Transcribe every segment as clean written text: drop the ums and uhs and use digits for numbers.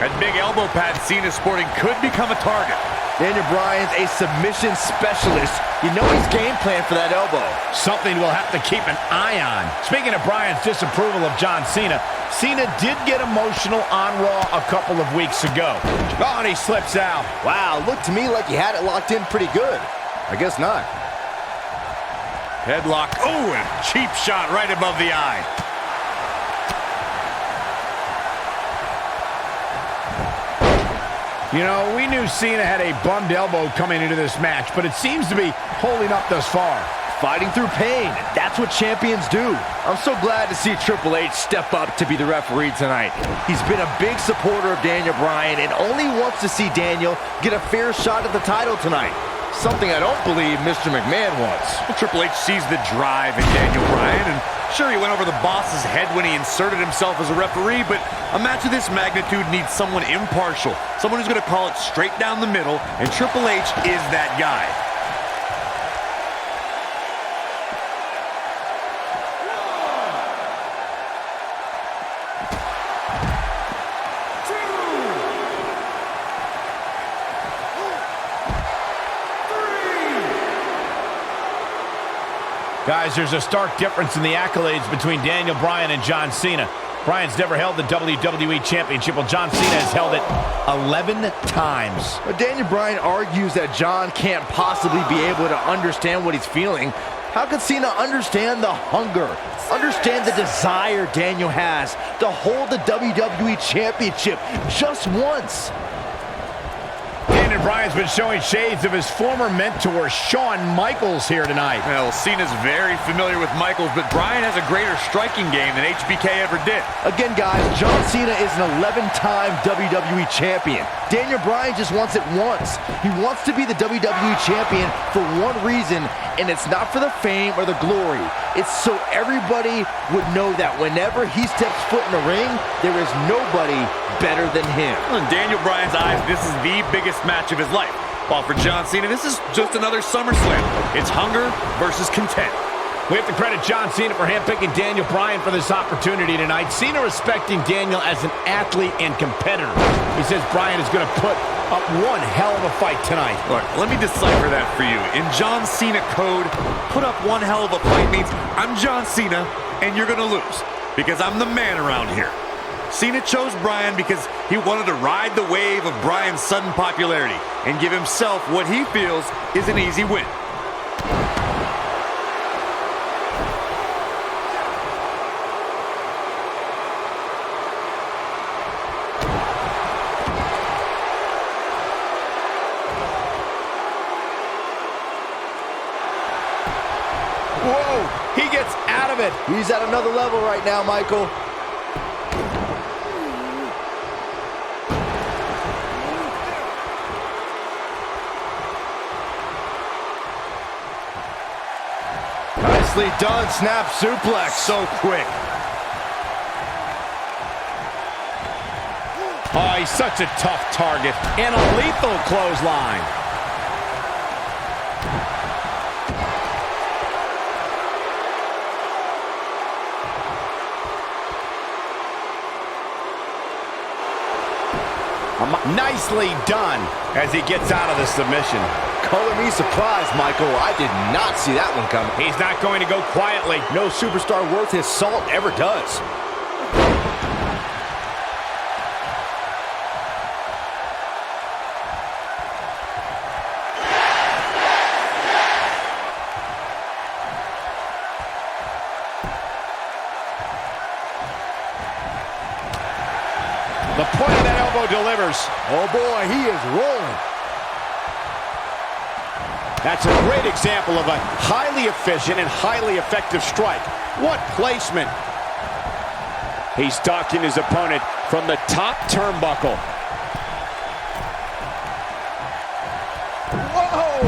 That big elbow pad Cena sporting could become a target. Daniel Bryan's a submission specialist. You know he's game planned for that elbow. Something we'll have to keep an eye on. Speaking of Bryan's disapproval of John Cena, Cena did get emotional on Raw a couple of weeks ago. Oh, and he slips out. Wow, looked to me like he had it locked in pretty good. I guess not. Headlock. Oh, and a cheap shot right above the eye. You know, we knew Cena had a bummed elbow coming into this match, but it seems to be holding up thus far. Fighting through pain. That's what champions do. I'm so glad to see Triple H step up to be the referee tonight. He's been a big supporter of Daniel Bryan and only wants to see Daniel get a fair shot at the title tonight. Something I don't believe Mr. McMahon wants. Well, Triple H sees the drive in Daniel Bryan, and sure, he went over the boss's head when he inserted himself as a referee, but a match of this magnitude needs someone impartial, someone who's going to call it straight down the middle, and Triple H is that guy. Guys, there's a stark difference in the accolades between Daniel Bryan and John Cena. Bryan's never held the WWE Championship, while John Cena has held it 11 times. But Daniel Bryan argues that John can't possibly be able to understand what he's feeling. How could Cena understand the hunger, understand the desire Daniel has to hold the WWE Championship just once? Daniel Bryan's been showing shades of his former mentor, Shawn Michaels, here tonight. Well, Cena's very familiar with Michaels, but Bryan has a greater striking game than HBK ever did. Again, guys, John Cena is an 11-time WWE Champion. Daniel Bryan just wants it once. He wants to be the WWE Champion for one reason, and it's not for the fame or the glory. It's so everybody would know that whenever he steps foot in the ring, there is nobody better than him. In Daniel Bryan's eyes, this is the biggest match of his life. While for John Cena, this is just another SummerSlam. It's hunger versus content. We have to credit John Cena for handpicking Daniel Bryan for this opportunity tonight. Cena respecting Daniel as an athlete and competitor. He says Bryan is going to put up one hell of a fight tonight. Look, let me decipher that for you. In John Cena code, put up one hell of a fight means I'm John Cena and you're going to lose because I'm the man around here. Cena chose Bryan because he wanted to ride the wave of Bryan's sudden popularity and give himself what he feels is an easy win. Whoa, he gets out of it. He's at another level right now, Michael. Nicely done, snap suplex. So quick. Oh, he's such a tough target. And a lethal clothesline. Nicely done as he gets out of the submission. Color me surprised, Michael. I did not see that one coming. He's not going to go quietly. No superstar worth his salt ever does. The point of that elbow delivers. Oh boy, he is rolling. That's a great example of a highly efficient and highly effective strike. What placement. He's stalking his opponent from the top turnbuckle. Whoa!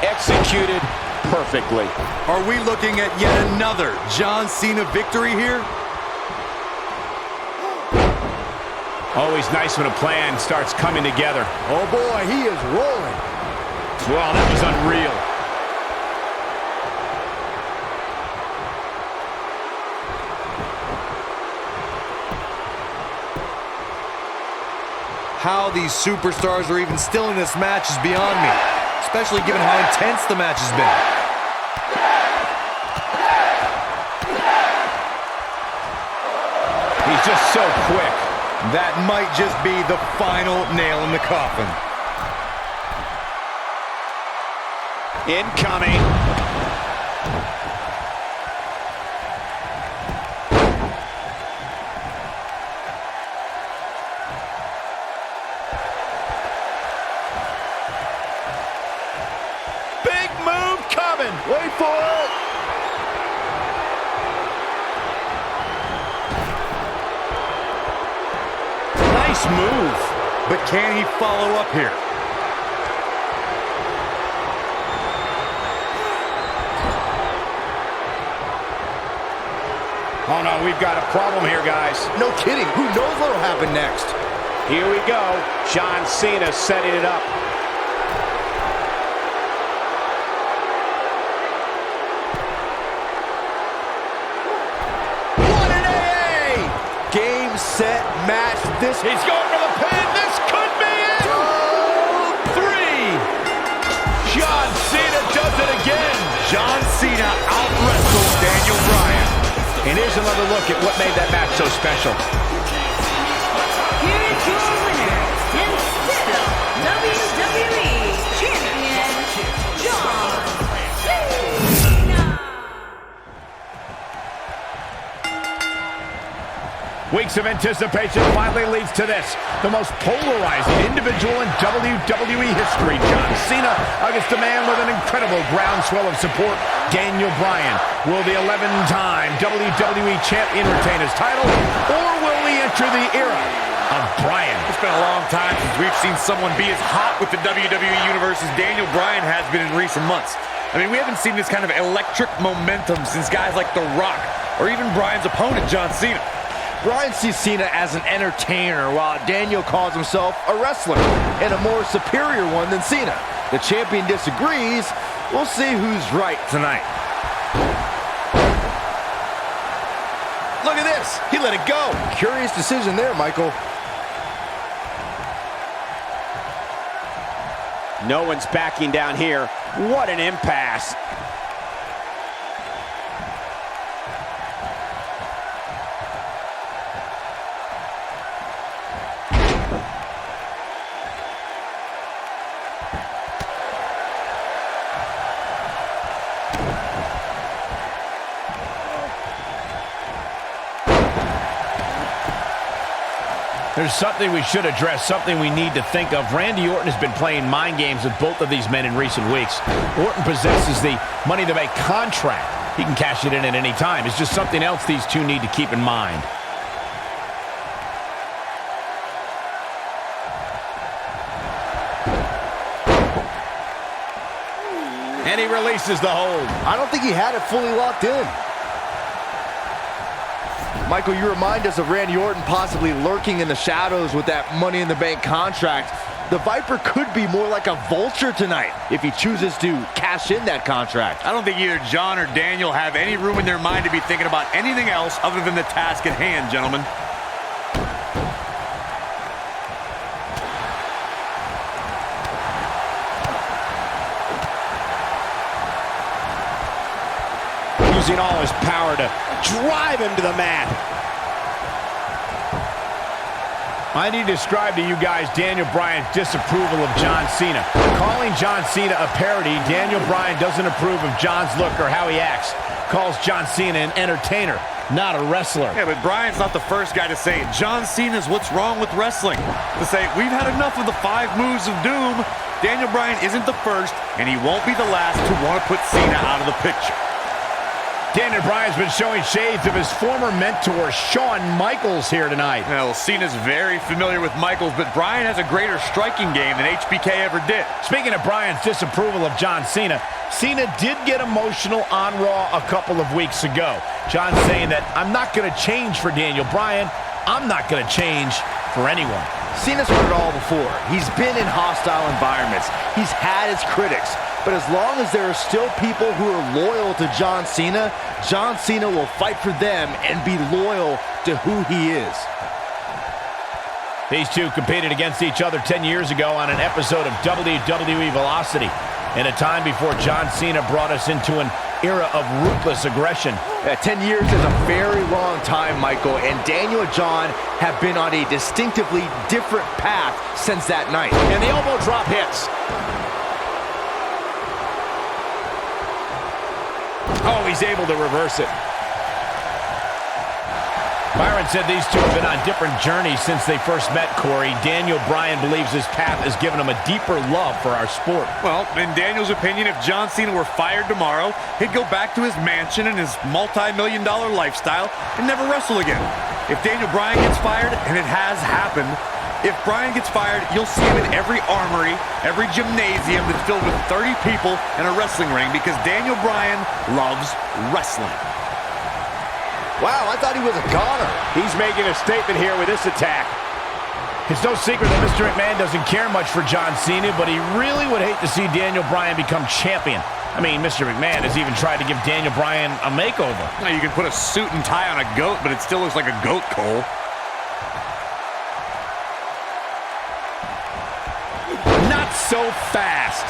Executed perfectly. Are we looking at yet another John Cena victory here? Always nice when a plan starts coming together. Oh boy, he is rolling. Wow, that was unreal. How these superstars are even still in this match is beyond me, especially given how intense the match has been. He's just so quick. That might just be the final nail in the coffin. Incoming. Big move coming. Wait for it. Nice move. But can he follow up here? Oh no, we've got a problem here, guys. No kidding. Who knows what'll happen next? Here we go. John Cena setting it up. What an AA! Game, set, match. This He's going for the pin. This could be it. 3. John Cena does it again. John Cena out-wrestled Daniel Bryan. And here's another look at what made that match so special. Here is your winner, and still WWE Champion, John Cena. Weeks of anticipation finally leads to this. The most polarizing individual in WWE history, John Cena, against a man with an incredible groundswell of support, Daniel Bryan. Will the 11-time WWE Champion retain his title, or will we enter the era of Bryan? It's been a long time since we've seen someone be as hot with the WWE Universe as Daniel Bryan has been in recent months. I mean, we haven't seen this kind of electric momentum since guys like The Rock, or even Bryan's opponent, John Cena. Bryan sees Cena as an entertainer, while Daniel calls himself a wrestler, and a more superior one than Cena. The champion disagrees. We'll see who's right tonight. Look at this. He let it go. Curious decision there, Michael. No one's backing down here. What an impasse. There's something we should address, something we need to think of. Randy Orton has been playing mind games with both of these men in recent weeks. Orton possesses the Money in the Bank contract. He can cash it in at any time. It's just something else these two need to keep in mind. And he releases the hold. I don't think he had it fully locked in. Michael, you remind us of Randy Orton possibly lurking in the shadows with that Money in the Bank contract. The Viper could be more like a vulture tonight if he chooses to cash in that contract. I don't think either John or Daniel have any room in their mind to be thinking about anything else other than the task at hand, gentlemen. Using all his power to drive him to the mat. I need to describe to you guys Daniel Bryan's disapproval of John Cena. Calling John Cena a parody, Daniel Bryan doesn't approve of John's look or how he acts. Calls John Cena an entertainer, not a wrestler. Yeah, but Bryan's not the first guy to say it. John Cena's what's wrong with wrestling. To say, we've had enough of the 5 moves of doom. Daniel Bryan isn't the first, and he won't be the last to want to put Cena out of the picture. Daniel Bryan's been showing shades of his former mentor, Shawn Michaels, here tonight. Well, Cena's very familiar with Michaels, but Bryan has a greater striking game than HBK ever did. Speaking of Bryan's disapproval of John Cena, Cena did get emotional on Raw a couple of weeks ago. John saying that, I'm not going to change for Daniel Bryan. I'm not going to change for anyone. Cena's heard it all before. He's been in hostile environments. He's had his critics. But as long as there are still people who are loyal to John Cena will fight for them and be loyal to who he is. These two competed against each other 10 years ago on an episode of WWE Velocity, in a time before John Cena brought us into an era of ruthless aggression. 10 years is a very long time, Michael, and Daniel and John have been on a distinctively different path since that night. And the elbow drop hits. Oh, he's able to reverse it. Byron said these two have been on different journeys since they first met, Corey. Daniel Bryan believes his path has given him a deeper love for our sport. Well, in Daniel's opinion, if John Cena were fired tomorrow, he'd go back to his mansion and his multi-million-dollar lifestyle and never wrestle again. If Daniel Bryan gets fired, and it has happened, if Bryan gets fired, you'll see him in every armory, every gymnasium that's filled with 30 people in a wrestling ring, because Daniel Bryan loves wrestling. Wow, I thought he was a goner. He's making a statement here with this attack. It's no secret that Mr. McMahon doesn't care much for John Cena, but he really would hate to see Daniel Bryan become champion. I mean, Mr. McMahon has even tried to give Daniel Bryan a makeover. Now, you can put a suit and tie on a goat, but it still looks like a goat, Cole. Not so fast.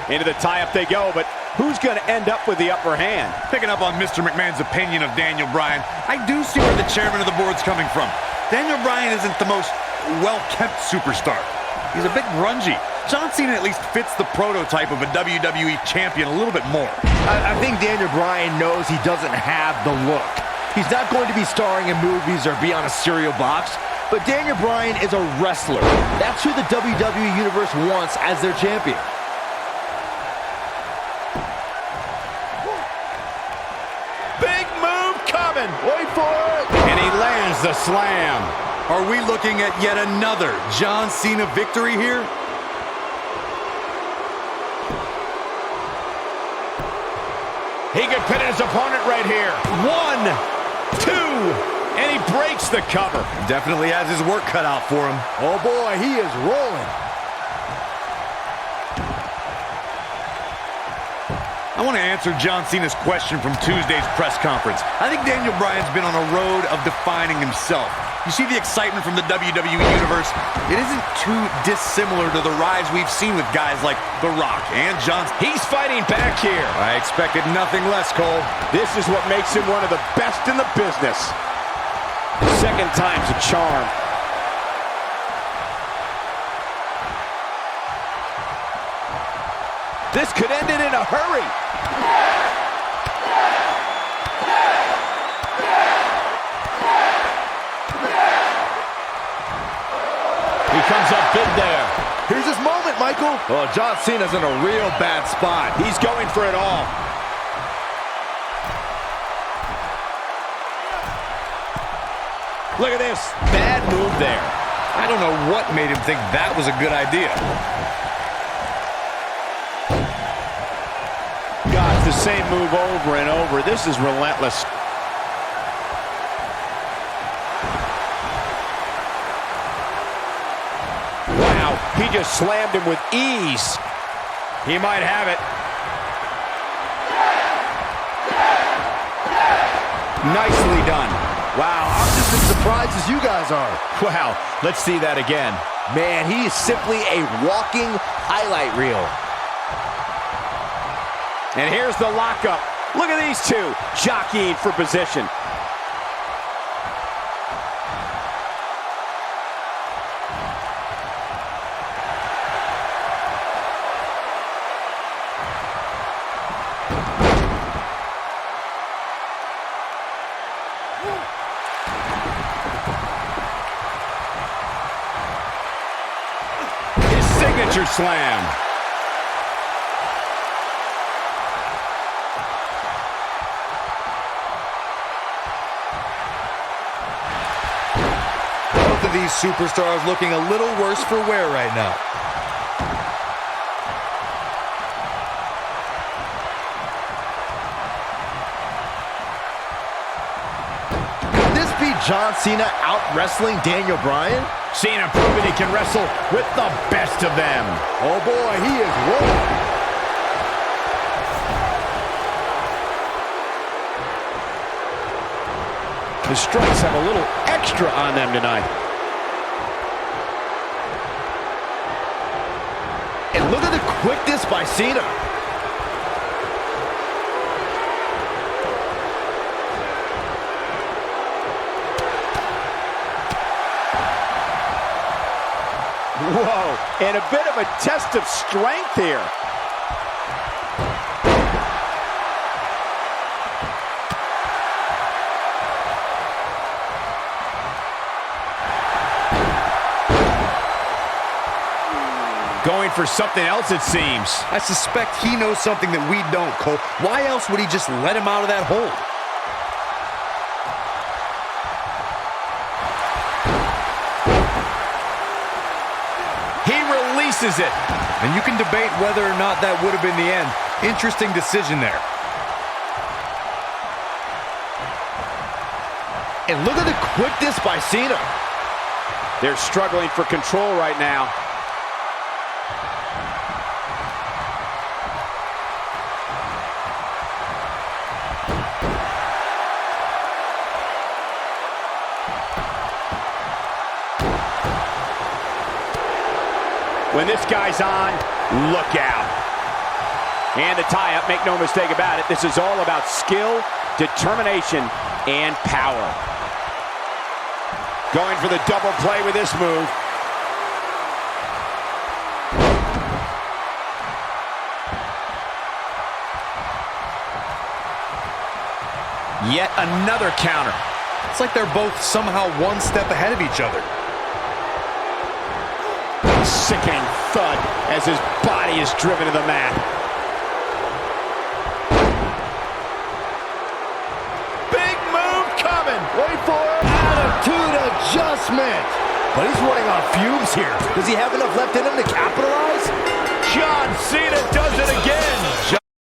Into the tie-up they go, but who's going to end up with the upper hand? Picking up on Mr. McMahon's opinion of Daniel Bryan, I do see where the chairman of the board's coming from. Daniel Bryan isn't the most well-kept superstar. He's a bit grungy. John Cena at least fits the prototype of a WWE champion a little bit more. I think Daniel Bryan knows he doesn't have the look. He's not going to be starring in movies or be on a cereal box, but Daniel Bryan is a wrestler. That's who the WWE Universe wants as their champion. Big move coming. Wait for it. And he lands the slam. Are we looking at yet another John Cena victory here? He could pin his opponent right here. 1, 2, and he breaks the cover. Definitely has his work cut out for him. Oh boy, he is rolling. I want to answer John Cena's question from Tuesday's press conference. I think Daniel Bryan's been on a road of defining himself. You see the excitement from the WWE Universe? It isn't too dissimilar to the rise we've seen with guys like The Rock and John. He's fighting back here. I expected nothing less, Cole. This is what makes him one of the best in the business. Second time's a charm. This could end it in a hurry. He comes up big there. Here's his moment, Michael. Oh, John Cena's in a real bad spot. He's going for it all. Look at this. Bad move there. I don't know what made him think that was a good idea. God, it's the same move over and over. This is relentless. Wow, he just slammed him with ease. He might have it. Nicely done. Wow, I'm just as surprised as you guys are. Wow, let's see that again. Man, he is simply a walking highlight reel. And here's the lockup. Look at these two jockeying for position. His signature slam. Both of these superstars looking a little worse for wear right now. Could this be John Cena out-wrestling Daniel Bryan? Cena proving he can wrestle with the best of them. Oh boy, he is rolling. The strikes have a little extra on them tonight. And look at the quickness by Cena. Whoa, and a bit of a test of strength here. Going for something else, it seems. I suspect he knows something that we don't, Cole. Why else would he just let him out of that hold? He releases it. And you can debate whether or not that would have been the end. Interesting decision there. And look at the quickness by Cena. They're struggling for control right now. When this guy's on, look out. And the tie-up, make no mistake about it, this is all about skill, determination, and power. Going for the double play with this move. Yet another counter. It's like they're both somehow one step ahead of each other. Sickening thud as his body is driven to the mat. Big move coming. Wait for it. Attitude adjustment. But he's running on fumes here. Does he have enough left in him to capitalize? John Cena does it again.